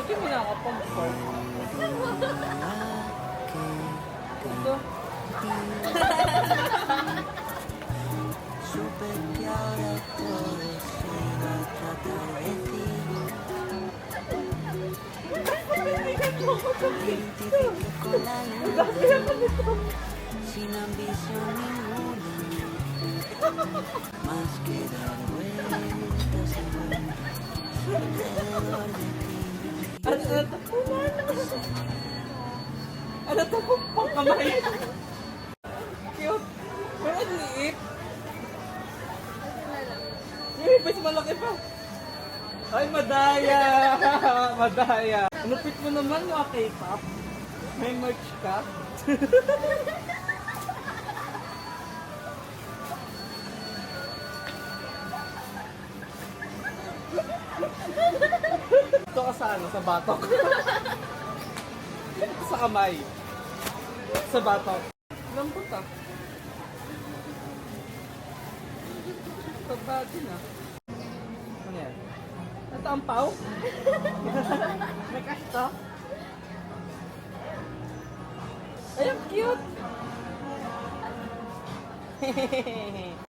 Buti mo nakakapag-park. Ito. Supe que ahora todo se iba a tratar de ti. Identifico con la luna, sin ambición ninguna, más que dar vueltas y vueltas alrededor de ti. Ano to? Pang kamay. Cute. Pero ang liit. Yung mas malaki pa. Ay, madaya! Madaya! Lupit mo naman yung K-pop. May merch ka. Ito ka sa ano? Sa batok. Sa kamay. Sa batok. Lambot ah. Taba din ah. Ano yan? Ito ang pau? May cash to? Ay, ang cute!